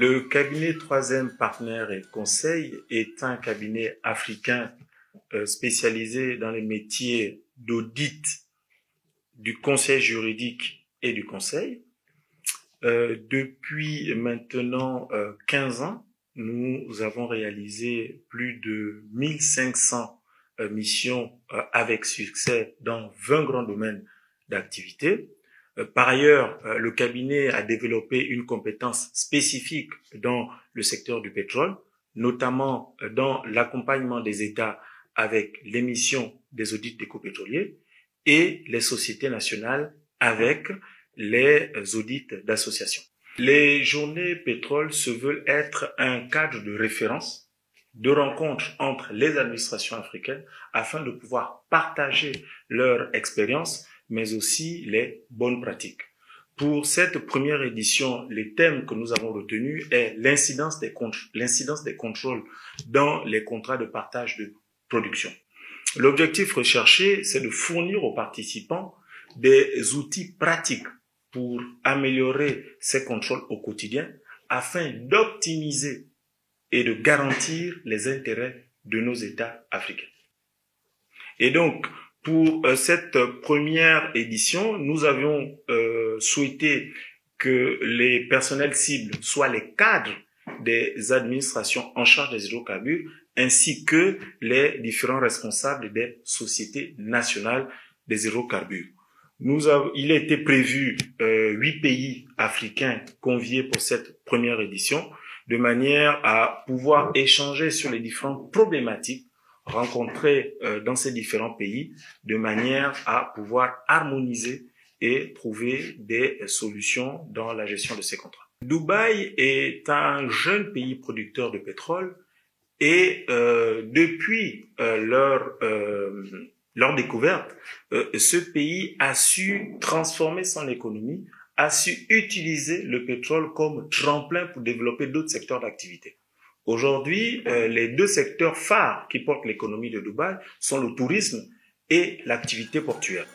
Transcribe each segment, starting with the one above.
Le cabinet Troisième Partenaires et Conseil est un cabinet africain spécialisé dans les métiers d'audit, du conseil juridique et du conseil. Depuis maintenant 15 ans, nous avons réalisé plus de 1500 missions avec succès dans 20 grands domaines d'activité. Par ailleurs, le cabinet a développé une compétence spécifique dans le secteur du pétrole, notamment dans l'accompagnement des États avec l'émission des audits d'éco-pétroliers et les sociétés nationales avec les audits d'associations. Les journées pétrole se veulent être un cadre de référence, de rencontre entre les administrations africaines afin de pouvoir partager leur expérience, mais aussi les bonnes pratiques. Pour cette première édition, les thèmes que nous avons retenus est l'incidence des contrôles dans les contrats de partage de production. L'objectif recherché, c'est de fournir aux participants des outils pratiques pour améliorer ces contrôles au quotidien afin d'optimiser et de garantir les intérêts de nos États africains. Et donc, pour cette première édition, nous avions souhaité que les personnels cibles soient les cadres des administrations en charge des hydrocarbures ainsi que les différents responsables des sociétés nationales des hydrocarbures. Il a été prévu 8 pays africains conviés pour cette première édition, de manière à pouvoir échanger sur les différentes problématiques rencontrées dans ces différents pays, de manière à pouvoir harmoniser et trouver des solutions dans la gestion de ces contrats. Dubaï est un jeune pays producteur de pétrole et depuis leur découverte, ce pays a su transformer son économie, a su utiliser le pétrole comme tremplin pour développer d'autres secteurs d'activité. Aujourd'hui, les deux secteurs phares qui portent l'économie de Dubaï sont le tourisme et l'activité portuaire.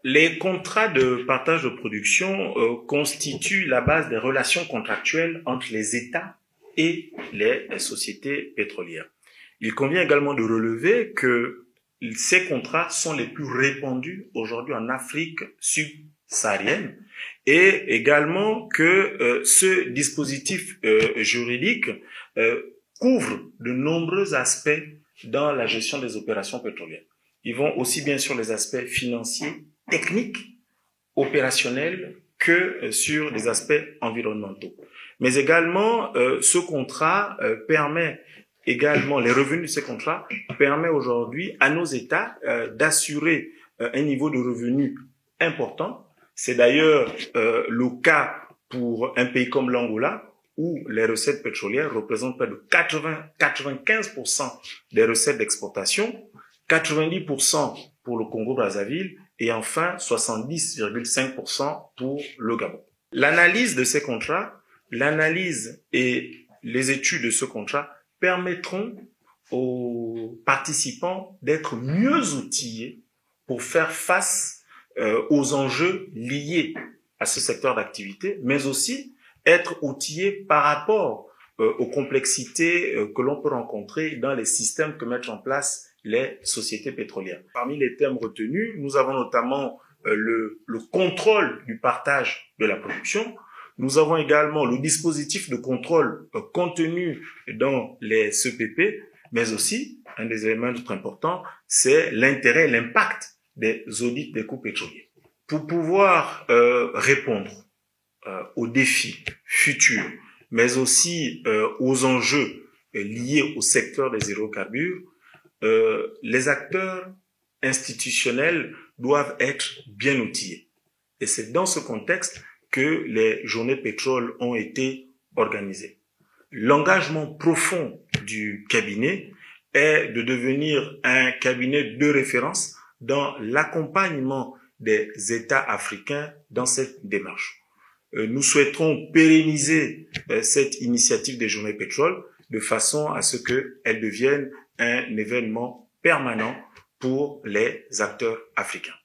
Les contrats de partage de production constituent la base des relations contractuelles entre les États et les sociétés pétrolières. Il convient également de relever que ces contrats sont les plus répandus aujourd'hui en Afrique subsaharienne et également que ce dispositif juridique couvre de nombreux aspects dans la gestion des opérations pétrolières. Ils vont aussi bien sur les aspects financiers, techniques, opérationnels que sur les aspects environnementaux. Mais également, ce contrat permet également, les revenus de ces contrats permet aujourd'hui à nos États d'assurer un niveau de revenus important. C'est d'ailleurs le cas pour un pays comme l'Angola, où les recettes pétrolières représentent près de 95% des recettes d'exportation, 90% pour le Congo-Brazzaville et enfin 70,5% pour le Gabon. L'analyse de ces contrats, l'analyse et les études de ce contrat permettront aux participants d'être mieux outillés pour faire face aux enjeux liés à ce secteur d'activité, mais aussi être outillés par rapport aux complexités que l'on peut rencontrer dans les systèmes que mettent en place les sociétés pétrolières. Parmi les thèmes retenus, nous avons notamment le contrôle du partage de la production. Nous avons également le dispositif de contrôle contenu dans les CPP, mais aussi, un des éléments très importants, c'est l'intérêt et l'impact des audits des coûts pétroliers. Pour pouvoir répondre aux défis futurs, mais aussi aux enjeux liés au secteur des hydrocarbures, les acteurs institutionnels doivent être bien outillés. Et c'est dans ce contexte que les journées pétrole ont été organisées. L'engagement profond du cabinet est de devenir un cabinet de référence dans l'accompagnement des États africains dans cette démarche. Nous souhaiterons pérenniser cette initiative des journées pétrole de façon à ce qu'elle devienne un événement permanent pour les acteurs africains.